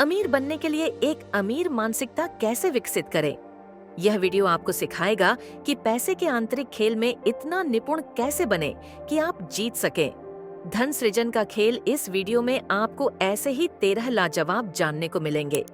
अमीर बनने के लिए एक अमीर मानसिकता कैसे विकसित करें। यह वीडियो आपको सिखाएगा कि पैसे के आंतरिक खेल में इतना निपुण कैसे बने कि आप जीत सकें। धन सृजन का खेल, इस वीडियो में आपको ऐसे ही 13 लाजवाब जानने को मिलेंगे।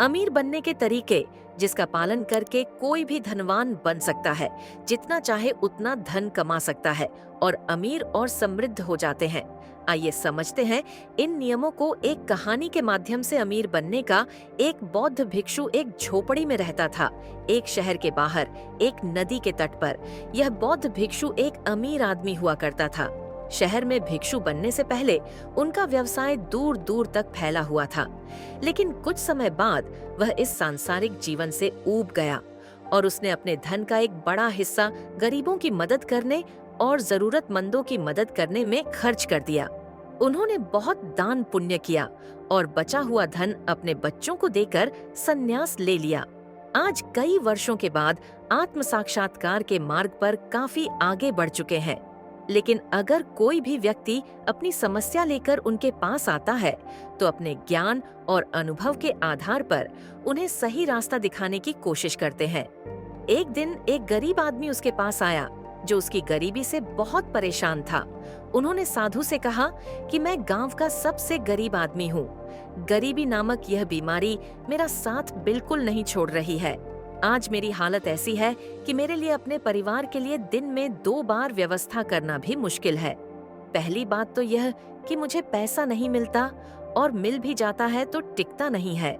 अमीर बनने के तरीके जिसका पालन करके कोई भी धनवान बन सकता है, जितना चाहे उतना धन कमा सकता है और अमीर और समृद्ध हो जाते हैं। आइए समझते हैं इन नियमों को। एक कहानी के माध्यम से अमीर बनने का। एक बौद्ध भिक्षु एक झोपड़ी में रहता था, एक शहर के बाहर, एक नदी के तट पर। यह बौद्ध भिक्षु एक अमीर आदमी हुआ करता था। शहर में भिक्षु बनने से पहले उनका व्यवसाय दूर दूर तक फैला हुआ था, लेकिन कुछ समय बाद वह इस सांसारिक जीवन से ऊब गया और उसने अपने धन का एक बड़ा हिस्सा गरीबों की मदद करने और जरूरतमंदों की मदद करने में खर्च कर दिया। उन्होंने बहुत दान पुण्य किया और बचा हुआ धन अपने बच्चों को देकर संन्यास ले लिया। आज कई वर्षों के बाद आत्म साक्षात्कार के मार्ग पर काफी आगे बढ़ चुके हैं, लेकिन अगर कोई भी व्यक्ति अपनी समस्या लेकर उनके पास आता है तो अपने ज्ञान और अनुभव के आधार पर उन्हें सही रास्ता दिखाने की कोशिश करते हैं। एक दिन एक गरीब आदमी उसके पास आया जो उसकी गरीबी से बहुत परेशान था। उन्होंने साधु से कहा कि मैं गांव का सबसे गरीब आदमी हूँ। गरीबी नामक यह बीमारी मेरा साथ बिल्कुल नहीं छोड़ रही है। आज मेरी हालत ऐसी है कि मेरे लिए अपने परिवार के लिए दिन में 2 बार व्यवस्था करना भी मुश्किल है। पहली बात तो यह कि मुझे पैसा नहीं मिलता और मिल भी जाता है तो टिकता नहीं है।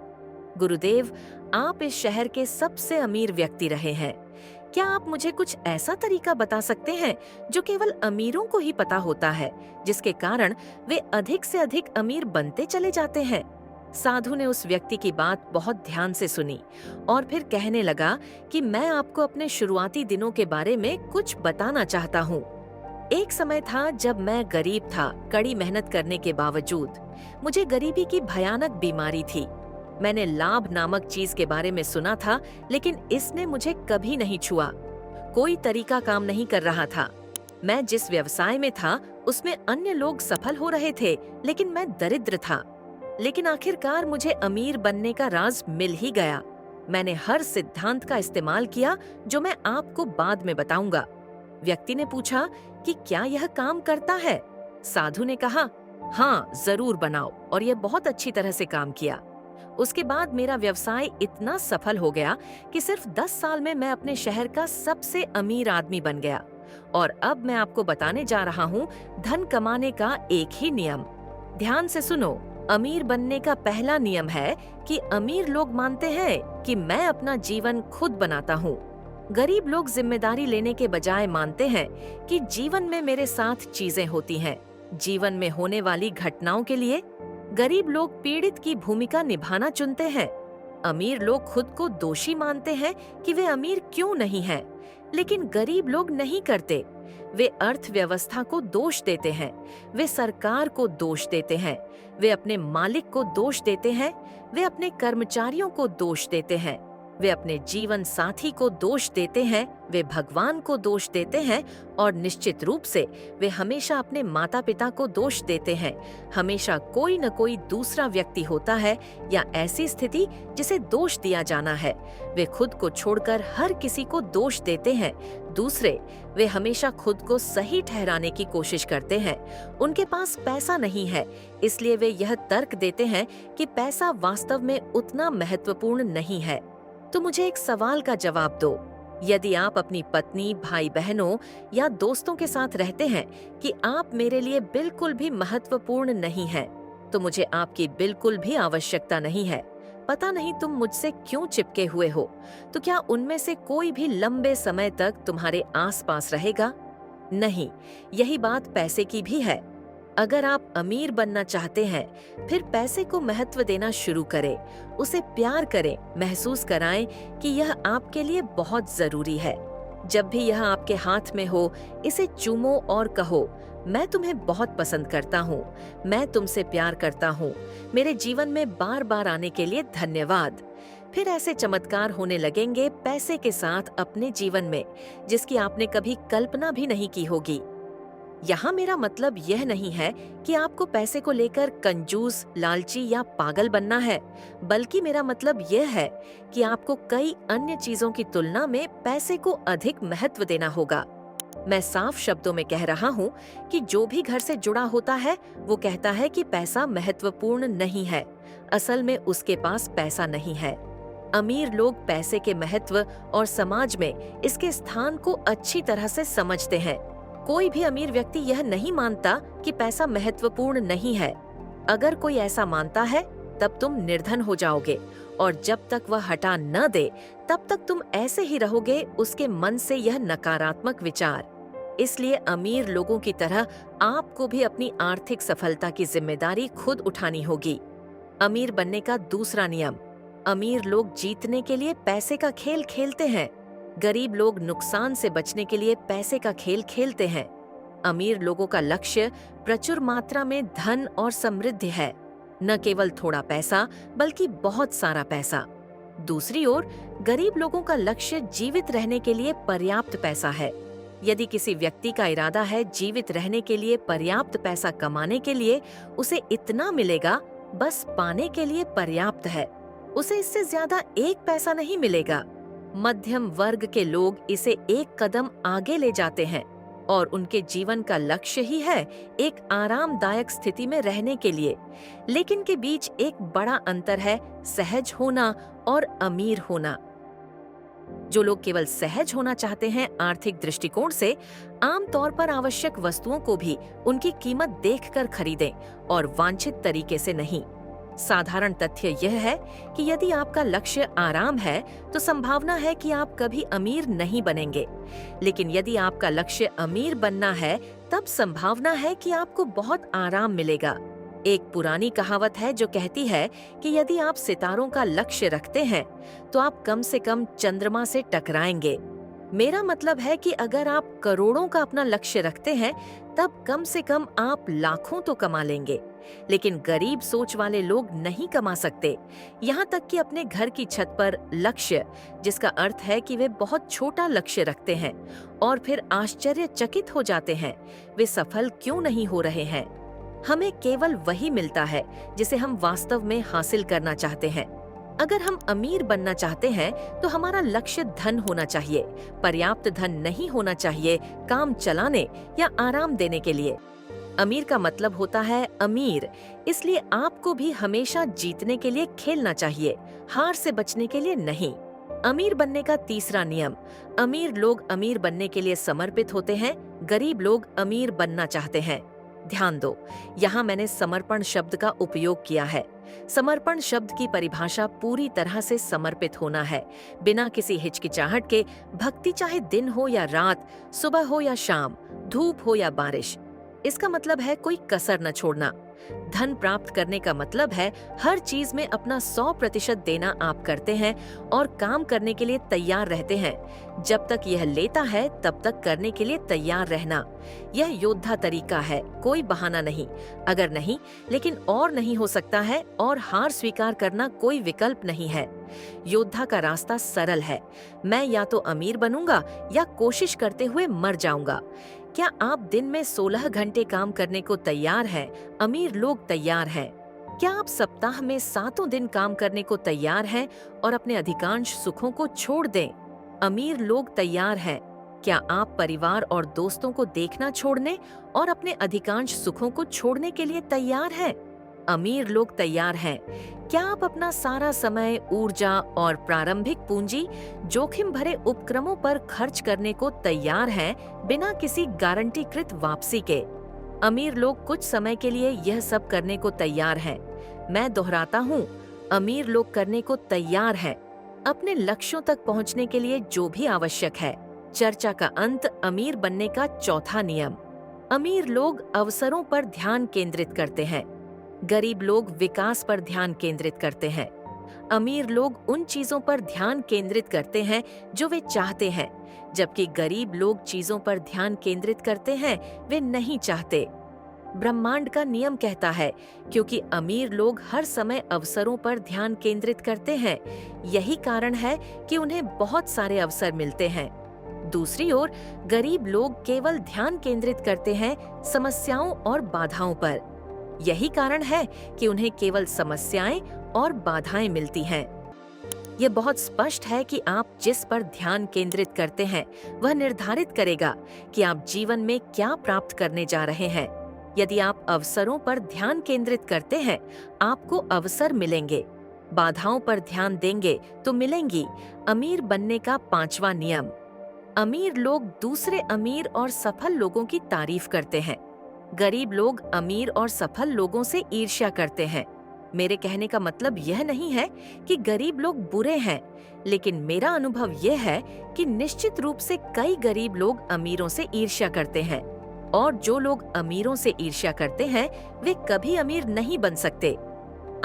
गुरुदेव, आप इस शहर के सबसे अमीर व्यक्ति रहे हैं। क्या आप मुझे कुछ ऐसा तरीका बता सकते हैं जो केवल अमीरों को ही पता होता है, जिसके कारण वे अधिक से अधिक अमीर बनते चले जाते हैं? साधु ने उस व्यक्ति की बात बहुत ध्यान से सुनी और फिर कहने लगा कि मैं आपको अपने शुरुआती दिनों के बारे में कुछ बताना चाहता हूँ। एक समय था जब मैं गरीब था। कड़ी मेहनत करने के बावजूद मुझे गरीबी की भयानक बीमारी थी। मैंने लाभ नामक चीज के बारे में सुना था, लेकिन इसने मुझे कभी नहीं छुआ। कोई तरीका काम नहीं कर रहा था। मैं जिस व्यवसाय में था उसमें अन्य लोग सफल हो रहे थे, लेकिन मैं दरिद्र था। लेकिन आखिरकार मुझे अमीर बनने का राज मिल ही गया। मैंने हर सिद्धांत का इस्तेमाल किया जो मैं आपको बाद में बताऊंगा। व्यक्ति ने पूछा कि क्या यह काम करता है? साधु ने कहा, हाँ जरूर बनाओ, और यह बहुत अच्छी तरह से काम किया। उसके बाद मेरा व्यवसाय इतना सफल हो गया कि सिर्फ 10 साल में मैं अपने शहर का सबसे अमीर आदमी बन गया। और अब मैं आपको बताने जा रहा हूँ धन कमाने का एक ही नियम। ध्यान से सुनो। अमीर बनने का पहला नियम है कि अमीर लोग मानते हैं कि मैं अपना जीवन खुद बनाता हूँ। गरीब लोग जिम्मेदारी लेने के बजाय मानते हैं कि जीवन में मेरे साथ चीजें होती हैं, जीवन में होने वाली घटनाओं के लिए। गरीब लोग पीड़ित की भूमिका निभाना चुनते हैं। अमीर लोग खुद को दोषी मानते हैं कि वे अमीर क्यों नहीं हैं, लेकिन गरीब लोग नहीं करते। वे अर्थव्यवस्था को दोष देते हैं, वे सरकार को दोष देते हैं, वे अपने मालिक को दोष देते हैं, वे अपने कर्मचारियों को दोष देते हैं, वे अपने जीवन साथी को दोष देते हैं, वे भगवान को दोष देते हैं और निश्चित रूप से वे हमेशा अपने माता पिता को दोष देते हैं। हमेशा कोई न कोई दूसरा व्यक्ति होता है या ऐसी स्थिति जिसे दोष दिया जाना है। वे खुद को छोड़कर हर किसी को दोष देते हैं। दूसरे, वे हमेशा खुद को सही ठहराने की कोशिश करते हैं। उनके पास पैसा नहीं है, इसलिए वे यह तर्क देते हैं कि पैसा वास्तव में उतना महत्वपूर्ण नहीं है। तो मुझे एक सवाल का जवाब दो। यदि आप अपनी पत्नी, भाई बहनों या दोस्तों के साथ रहते हैं कि आप मेरे लिए बिल्कुल भी महत्वपूर्ण नहीं हैं, तो मुझे आपकी बिल्कुल भी आवश्यकता नहीं है। पता नहीं तुम मुझसे क्यों चिपके हुए हो, तो क्या उनमें से कोई भी लंबे समय तक तुम्हारे आसपास रहेगा? नहीं। यही बात पैसे की भी है। अगर आप अमीर बनना चाहते हैं, फिर पैसे को महत्व देना शुरू करें, उसे प्यार करें, महसूस कराएं कि यह आपके लिए बहुत जरूरी है। जब भी यह आपके हाथ में हो, इसे चूमो और कहो, मैं तुम्हें बहुत पसंद करता हूँ, मैं तुमसे प्यार करता हूँ, मेरे जीवन में बार बार आने के लिए धन्यवाद। फिर ऐसे चमत्कार होने लगेंगे पैसे के साथ अपने जीवन में, जिसकी आपने कभी कल्पना भी नहीं की होगी। यहाँ मेरा मतलब यह नहीं है कि आपको पैसे को लेकर कंजूस, लालची या पागल बनना है, बल्कि मेरा मतलब यह है कि आपको कई अन्य चीजों की तुलना में पैसे को अधिक महत्व देना होगा। मैं साफ शब्दों में कह रहा हूँ कि जो भी घर से जुड़ा होता है वो कहता है कि पैसा महत्वपूर्ण नहीं है। असल में उसके पास पैसा नहीं है। अमीर लोग पैसे के महत्व और समाज में इसके स्थान को अच्छी तरह से समझते हैं। कोई भी अमीर व्यक्ति यह नहीं मानता कि पैसा महत्वपूर्ण नहीं है। अगर कोई ऐसा मानता है तब तुम निर्धन हो जाओगे, और जब तक वह हटा न दे तब तक तुम ऐसे ही रहोगे उसके मन से यह नकारात्मक विचार। इसलिए अमीर लोगों की तरह आपको भी अपनी आर्थिक सफलता की जिम्मेदारी खुद उठानी होगी। अमीर बनने का दूसरा नियम। अमीर लोग जीतने के लिए पैसे का खेल खेलते हैं। गरीब लोग नुकसान से बचने के लिए पैसे का खेल खेलते हैं। अमीर लोगों का लक्ष्य प्रचुर मात्रा में धन और समृद्धि है, न केवल थोड़ा पैसा बल्कि बहुत सारा पैसा। दूसरी ओर गरीब लोगों का लक्ष्य जीवित रहने के लिए पर्याप्त पैसा है। यदि किसी व्यक्ति का इरादा है जीवित रहने के लिए पर्याप्त पैसा कमाने के लिए, उसे इतना मिलेगा बस पाने के लिए पर्याप्त है। उसे इससे ज्यादा एक पैसा नहीं मिलेगा। मध्यम वर्ग के लोग इसे एक कदम आगे ले जाते हैं और उनके जीवन का लक्ष्य ही है एक आरामदायक स्थिति में रहने के लिए। लेकिन के बीच एक बड़ा अंतर है सहज होना और अमीर होना। जो लोग केवल सहज होना चाहते हैं आर्थिक दृष्टिकोण से, आमतौर पर आवश्यक वस्तुओं को भी उनकी कीमत देखकर खरीदें और वांछित तरीके से नहीं। साधारण तथ्य यह है कि यदि आपका लक्ष्य आराम है तो संभावना है कि आप कभी अमीर नहीं बनेंगे। लेकिन यदि आपका लक्ष्य अमीर बनना है तब संभावना है कि आपको बहुत आराम मिलेगा। एक पुरानी कहावत है जो कहती है कि यदि आप सितारों का लक्ष्य रखते हैं तो आप कम से कम चंद्रमा से टकराएंगे। मेरा मतलब है कि अगर आप करोड़ों का अपना लक्ष्य रखते हैं तब कम से कम आप लाखों तो कमा लेंगे। लेकिन गरीब सोच वाले लोग नहीं कमा सकते, यहाँ तक कि अपने घर की छत पर लक्ष्य, जिसका अर्थ है कि वे बहुत छोटा लक्ष्य रखते हैं और फिर आश्चर्यचकित हो जाते हैं वे सफल क्यों नहीं हो रहे हैं। हमें केवल वही मिलता है जिसे हम वास्तव में हासिल करना चाहते हैं। अगर हम अमीर बनना चाहते हैं तो हमारा लक्ष्य धन होना चाहिए, पर्याप्त धन नहीं होना चाहिए काम चलाने या आराम देने के लिए। अमीर का मतलब होता है अमीर, इसलिए आपको भी हमेशा जीतने के लिए खेलना चाहिए, हार से बचने के लिए नहीं। अमीर बनने का तीसरा नियम। अमीर लोग अमीर बनने के लिए समर्पित होते हैं, गरीब लोग अमीर बनना चाहते हैं। ध्यान दो, यहाँ मैंने समर्पण शब्द का उपयोग किया है। समर्पण शब्द की परिभाषा पूरी तरह से समर्पित होना है, बिना किसी हिचकिचाहट के। भक्ति चाहे दिन हो या रात, सुबह हो या शाम, धूप हो या बारिश। इसका मतलब है कोई कसर न छोड़ना। धन प्राप्त करने का मतलब है हर चीज में अपना 100% देना आप करते हैं और काम करने के लिए तैयार रहते हैं। जब तक यह लेता है तब तक करने के लिए तैयार रहना। यह योद्धा तरीका है, कोई बहाना नहीं। अगर नहीं, लेकिन और नहीं हो सकता है और हार स्वीकार करना कोई विकल्प नहीं है। योद्धा का रास्ता सरल है, मैं या तो अमीर बनूंगा या कोशिश करते हुए मर जाऊंगा। क्या आप दिन में 16 घंटे काम करने को तैयार हैं? अमीर लोग तैयार हैं। क्या आप सप्ताह में 7 दिन काम करने को तैयार हैं और अपने अधिकांश सुखों को छोड़ दें? अमीर लोग तैयार हैं। क्या आप परिवार और दोस्तों को देखना छोड़ने और अपने अधिकांश सुखों को छोड़ने के लिए तैयार हैं? अमीर लोग तैयार हैं। क्या आप अपना सारा समय, ऊर्जा और प्रारंभिक पूंजी जोखिम भरे उपक्रमों पर खर्च करने को तैयार हैं, बिना किसी गारंटीकृत वापसी के? अमीर लोग कुछ समय के लिए यह सब करने को तैयार हैं। मैं दोहराता हूँ, अमीर लोग करने को तैयार हैं, अपने लक्ष्यों तक पहुँचने के लिए जो भी आवश्यक है। चर्चा का अंत। अमीर बनने का चौथा नियम। अमीर लोग अवसरों पर ध्यान केंद्रित करते हैं, गरीब लोग विकास पर ध्यान केंद्रित करते हैं। अमीर लोग उन चीजों पर ध्यान केंद्रित करते हैं जो वे चाहते हैं, जबकि गरीब लोग चीजों पर ध्यान केंद्रित करते हैं वे नहीं चाहते। ब्रह्मांड का नियम कहता है, क्योंकि अमीर लोग हर समय अवसरों पर ध्यान केंद्रित करते हैं, यही कारण है कि उन्हें बहुत सारे अवसर मिलते हैं। दूसरी ओर गरीब लोग केवल ध्यान केंद्रित करते हैं समस्याओं और बाधाओं पर। यही कारण है कि उन्हें केवल समस्याएं और बाधाएं मिलती हैं। ये बहुत स्पष्ट है कि आप जिस पर ध्यान केंद्रित करते हैं वह निर्धारित करेगा कि आप जीवन में क्या प्राप्त करने जा रहे हैं। यदि आप अवसरों पर ध्यान केंद्रित करते हैं, आपको अवसर मिलेंगे। बाधाओं पर ध्यान देंगे तो मिलेंगी। अमीर बनने का 5वां नियम। अमीर लोग दूसरे अमीर और सफल लोगों की तारीफ करते हैं। गरीब लोग अमीर और सफल लोगों से ईर्ष्या करते हैं। मेरे कहने का मतलब यह नहीं है कि गरीब लोग बुरे हैं, लेकिन मेरा अनुभव यह है कि निश्चित रूप से कई गरीब लोग अमीरों से ईर्ष्या करते हैं, और जो लोग अमीरों से ईर्ष्या करते हैं वे कभी अमीर नहीं बन सकते।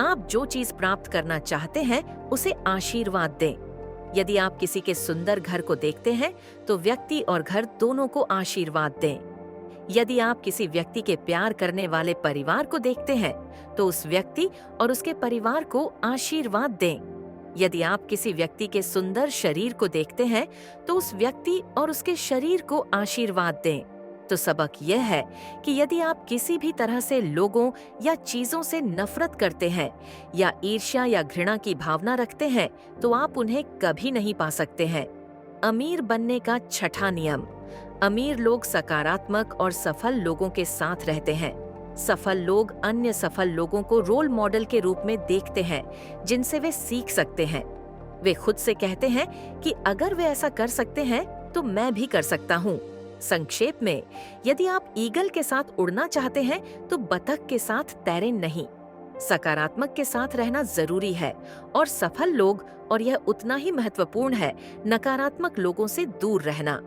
आप जो चीज प्राप्त करना चाहते हैं उसे आशीर्वाद दें। यदि आप किसी के सुंदर घर को देखते हैं तो व्यक्ति और घर दोनों को आशीर्वाद दें। यदि आप किसी व्यक्ति के प्यार करने वाले परिवार को देखते हैं तो उस व्यक्ति और उसके परिवार को आशीर्वाद दें। यदि आप किसी व्यक्ति के सुंदर शरीर को देखते हैं तो उस व्यक्ति और उसके शरीर को आशीर्वाद दें। तो सबक यह है कि यदि आप किसी भी तरह से लोगों या चीजों से नफरत करते हैं या ईर्ष्या या घृणा की भावना रखते हैं तो आप उन्हें कभी नहीं पा सकते हैं। अमीर बनने का 6वां नियम। अमीर लोग सकारात्मक और सफल लोगों के साथ रहते हैं। सफल लोग अन्य सफल लोगों को रोल मॉडल के रूप में देखते हैं जिनसे वे सीख सकते हैं। वे खुद से कहते हैं कि अगर वे ऐसा कर सकते हैं तो मैं भी कर सकता हूँ। संक्षेप में, यदि आप ईगल के साथ उड़ना चाहते हैं तो बतख के साथ तैरें नहीं। सकारात्मक के साथ रहना जरूरी है और सफल लोग, और यह उतना ही महत्वपूर्ण है, नकारात्मक लोगों से दूर रहना।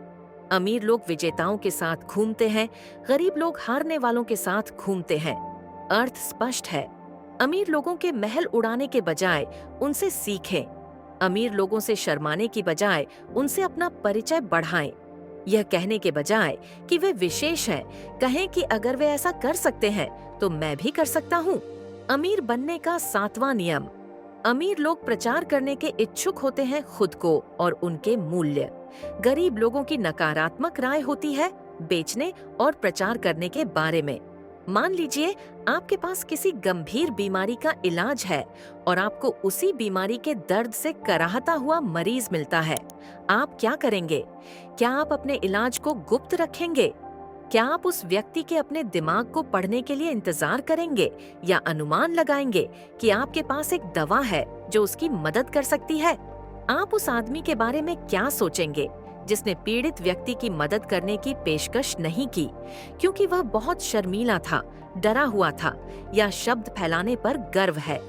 अमीर लोग विजेताओं के साथ घूमते हैं, गरीब लोग हारने वालों के साथ घूमते हैं। अर्थ स्पष्ट है। अमीर लोगों के महल उड़ाने के बजाय उनसे सीखें। अमीर लोगों से शर्माने की बजाय उनसे अपना परिचय बढ़ाएं। यह कहने के बजाय कि वे विशेष हैं, कहें कि अगर वे ऐसा कर सकते हैं तो मैं भी कर सकता हूँ। अमीर बनने का 7वां नियम। अमीर लोग प्रचार करने के इच्छुक होते हैं खुद को और उनके मूल्य। गरीब लोगों की नकारात्मक राय होती है बेचने और प्रचार करने के बारे में। मान लीजिए आपके पास किसी गंभीर बीमारी का इलाज है और आपको उसी बीमारी के दर्द से कराहता हुआ मरीज मिलता है। आप क्या करेंगे? क्या आप अपने इलाज को गुप्त रखेंगे? क्या आप उस व्यक्ति के अपने दिमाग को पढ़ने के लिए इंतजार करेंगे या अनुमान लगाएंगे कि आपके पास एक दवा है जो उसकी मदद कर सकती है? आप उस आदमी के बारे में क्या सोचेंगे जिसने पीड़ित व्यक्ति की मदद करने की पेशकश नहीं की क्योंकि वह बहुत शर्मीला था, डरा हुआ था या शब्द फैलाने पर गर्व है?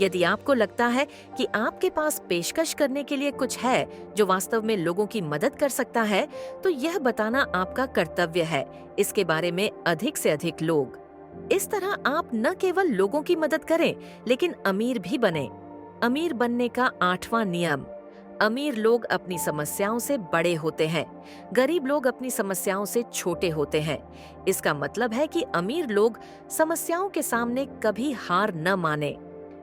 यदि आपको लगता है कि आपके पास पेशकश करने के लिए कुछ है जो वास्तव में लोगों की मदद कर सकता है, तो यह बताना आपका कर्तव्य है। इसके बारे में अधिक से अधिक लोग। इस तरह आप न केवल लोगों की मदद करें, लेकिन अमीर भी बने। अमीर बनने का 8वां नियम। अमीर लोग अपनी समस्याओं से बड़े होते हैं, गरीब लोग अपनी समस्याओं से छोटे होते हैं। इसका मतलब है कि अमीर लोग समस्याओं के सामने कभी हार न माने।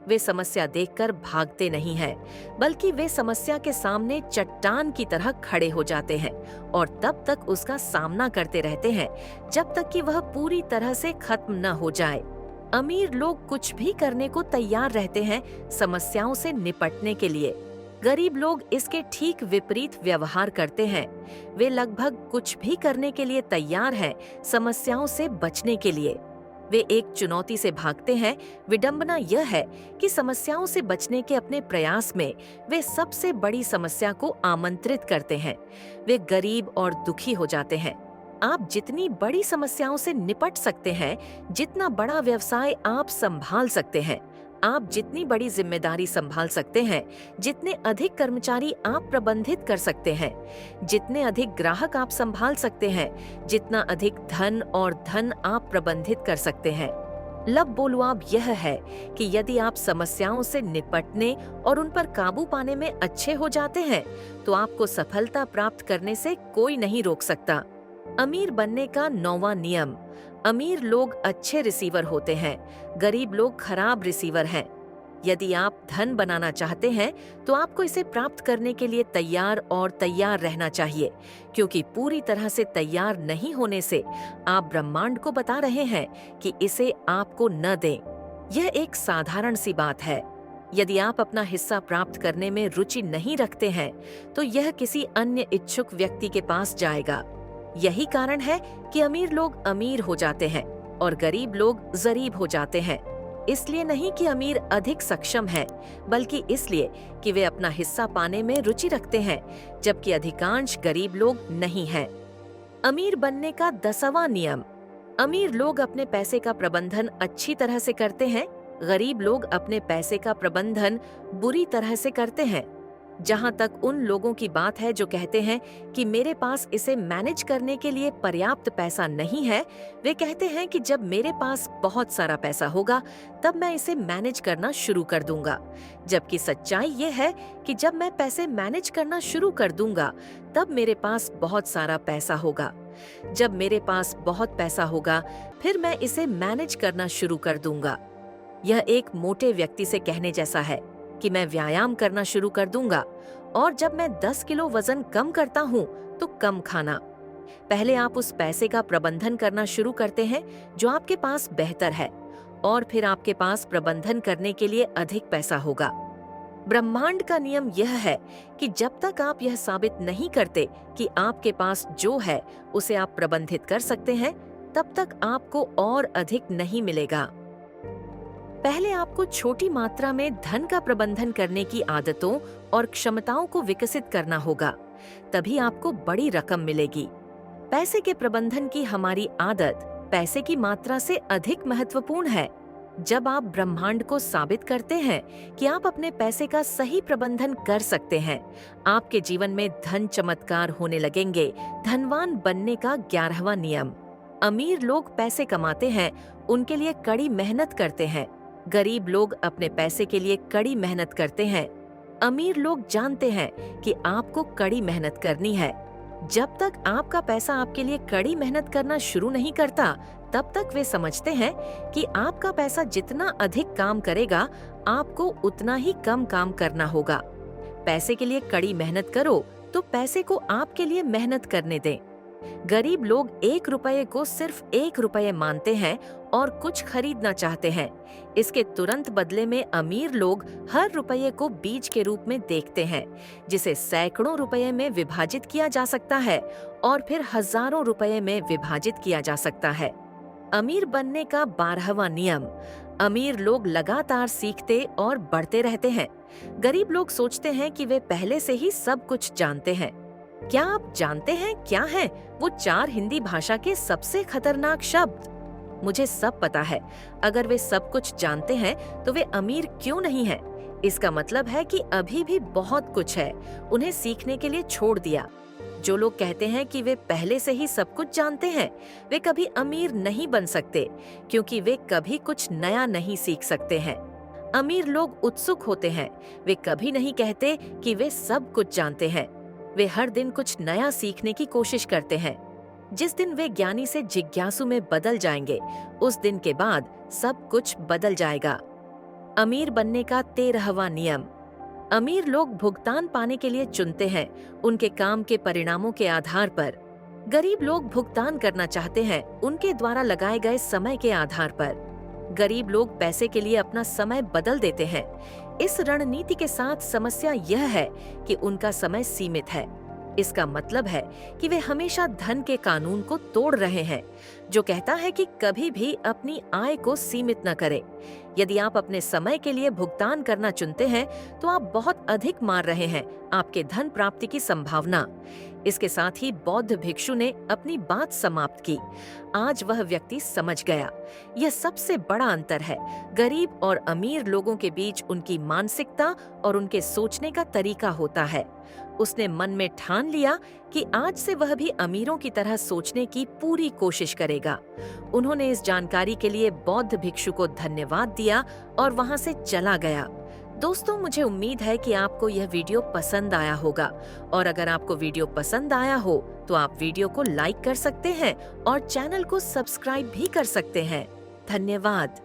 वे समस्या देखकर भागते नहीं हैं, बल्कि वे समस्या के सामने चट्टान की तरह खड़े हो जाते हैं और तब तक उसका सामना करते रहते हैं जब तक कि वह पूरी तरह से खत्म न हो जाए। अमीर लोग कुछ भी करने को तैयार रहते हैं समस्याओं से निपटने के लिए। गरीब लोग इसके ठीक विपरीत व्यवहार करते हैं। वे लगभग कुछ भी करने के लिए तैयार हैं समस्याओं से बचने के लिए। वे एक चुनौती से भागते हैं। विडंबना यह है कि समस्याओं से बचने के अपने प्रयास में वे सबसे बड़ी समस्या को आमंत्रित करते हैं। वे गरीब और दुखी हो जाते हैं। आप जितनी बड़ी समस्याओं से निपट सकते हैं, जितना बड़ा व्यवसाय आप संभाल सकते हैं, आप जितनी बड़ी जिम्मेदारी संभाल सकते हैं, जितने अधिक कर्मचारी आप प्रबंधित कर सकते हैं, जितने अधिक ग्राहक आप संभाल सकते हैं, जितना अधिक धन आप प्रबंधित कर सकते हैं। लब बोलुआब यह है कि यदि आप समस्याओं से निपटने और उन पर काबू पाने में अच्छे हो जाते हैं, तो आपको सफलता प्राप्त करने से कोई नहीं रोक सकता। अमीर बनने का 9वां नियम। अमीर लोग अच्छे रिसीवर होते हैं, गरीब लोग खराब रिसीवर हैं। यदि आप धन बनाना चाहते हैं तो आपको इसे प्राप्त करने के लिए तैयार रहना चाहिए, क्योंकि पूरी तरह से तैयार नहीं होने से आप ब्रह्मांड को बता रहे हैं कि इसे आपको न दें। यह एक साधारण सी बात है। यदि आप अपना हिस्सा प्राप्त करने में रुचि नहीं रखते हैं तो यह किसी अन्य इच्छुक व्यक्ति के पास जाएगा। यही कारण है कि अमीर लोग अमीर हो जाते हैं और गरीब लोग गरीब हो जाते हैं। इसलिए नहीं कि अमीर अधिक सक्षम है, बल्कि इसलिए कि वे अपना हिस्सा पाने में रुचि रखते हैं, जबकि अधिकांश गरीब लोग नहीं हैं। अमीर बनने का 10वां नियम। अमीर लोग अपने पैसे का प्रबंधन अच्छी तरह से करते हैं, गरीब लोग अपने पैसे का प्रबंधन बुरी तरह से करते हैं। जहां तक उन लोगों की बात है जो कहते हैं कि मेरे पास इसे मैनेज करने के लिए पर्याप्त पैसा नहीं है, वे कहते हैं कि जब मेरे पास बहुत सारा पैसा होगा तब मैं इसे मैनेज करना शुरू कर दूंगा। जबकि सच्चाई ये है कि जब मैं पैसे मैनेज करना शुरू कर दूंगा तब मेरे पास बहुत सारा पैसा होगा। जब मेरे पास बहुत पैसा होगा फिर मैं इसे मैनेज करना शुरू कर दूंगा। यह एक मोटे व्यक्ति से कहने जैसा है कि मैं व्यायाम करना शुरू कर दूंगा और जब मैं 10 किलो वजन कम करता हूँ तो कम खाना। पहले आप उस पैसे का प्रबंधन करना शुरू करते हैं जो आपके पास बेहतर है और फिर आपके पास प्रबंधन करने के लिए अधिक पैसा होगा। ब्रह्मांड का नियम यह है कि जब तक आप यह साबित नहीं करते कि आपके पास जो है उसे आप प्रबंधित कर सकते हैं, तब तक आपको और अधिक नहीं मिलेगा। पहले आपको छोटी मात्रा में धन का प्रबंधन करने की आदतों और क्षमताओं को विकसित करना होगा, तभी आपको बड़ी रकम मिलेगी। पैसे के प्रबंधन की हमारी आदत पैसे की मात्रा से अधिक महत्वपूर्ण है। जब आप ब्रह्मांड को साबित करते हैं कि आप अपने पैसे का सही प्रबंधन कर सकते हैं, आपके जीवन में धन चमत्कार होने लगेंगे। धनवान बनने का 11वां नियम। अमीर लोग पैसे कमाते हैं, उनके लिए कड़ी मेहनत करते हैं। गरीब लोग अपने पैसे के लिए कड़ी मेहनत करते हैं। अमीर लोग जानते हैं कि आपको कड़ी मेहनत करनी है। जब तक आपका पैसा आपके लिए कड़ी मेहनत करना शुरू नहीं करता, तब तक वे समझते हैं कि आपका पैसा जितना अधिक काम करेगा, आपको उतना ही कम काम करना होगा। पैसे के लिए कड़ी मेहनत करो तो पैसे को आपके लिए मेहनत करने दें। गरीब लोग 1 रुपये को सिर्फ 1 रुपये मानते हैं और कुछ खरीदना चाहते हैं। इसके तुरंत बदले में अमीर लोग हर रुपये को बीज के रूप में देखते हैं, जिसे सैकड़ों रुपये में विभाजित किया जा सकता है और फिर हजारों रुपये में विभाजित किया जा सकता है। अमीर बनने का 12वां नियम। अमीर लोग लगातार सीखते और बढ़ते रहते हैं। गरीब लोग सोचते हैं कि वे पहले से ही सब कुछ जानते हैं। क्या आप जानते हैं क्या है वो 4 हिंदी भाषा के सबसे खतरनाक शब्द? मुझे सब पता है। अगर वे सब कुछ जानते हैं तो वे अमीर क्यों नहीं हैं? इसका मतलब है कि अभी भी बहुत कुछ है, उन्हें सीखने के लिए छोड़ दिया। जो लोग कहते हैं कि वे पहले से ही सब कुछ जानते हैं, वे कभी अमीर नहीं बन सकते, क्योंकि वे कभी कुछ नया नहीं सीख सकते हैं। अमीर लोग उत्सुक होते हैं, वे कभी नहीं कहते कि वे सब कुछ जानते हैं। वे हर दिन कुछ नया सीखने की कोशिश करते हैं। जिस दिन वे ज्ञानी से जिज्ञासु में बदल जाएंगे, उस दिन के बाद सब कुछ बदल जाएगा। अमीर बनने का 13वां नियम। अमीर लोग भुगतान पाने के लिए चुनते हैं, उनके काम के परिणामों के आधार पर। गरीब लोग भुगतान करना चाहते हैं, उनके द्वारा लगाए गए समय के आधार पर। गरीब लोग पैसे के लिए अपना समय बदल देते हैं। इस रणनीति के साथ समस्या यह है कि उनका समय सीमित है। इसका मतलब है कि वे हमेशा धन के कानून को तोड़ रहे हैं, जो कहता है कि कभी भी अपनी आय को सीमित न करें। यदि आप अपने समय के लिए भुगतान करना चुनते हैं तो आप बहुत अधिक मार रहे हैं आपके धन प्राप्ति की संभावना। इसके साथ ही बौद्ध भिक्षु ने अपनी बात समाप्त की। आज वह व्यक्ति समझ गया। यह सबसे बड़ा अंतर है गरीब और अमीर लोगों के बीच उनकी मानसिकता और उनके सोचने का तरीका होता है। उसने मन में ठान लिया कि आज से वह भी अमीरों की तरह सोचने की पूरी कोशिश करेगा। उन्होंने इस जानकारी के लिए बौद्ध भिक्षु को धन्यवाद दिया और वहां से चला गया। दोस्तों, मुझे उम्मीद है कि आपको यह वीडियो पसंद आया होगा, और अगर आपको वीडियो पसंद आया हो तो आप वीडियो को लाइक कर सकते हैं और चैनल को सब्सक्राइब भी कर सकते हैं। धन्यवाद।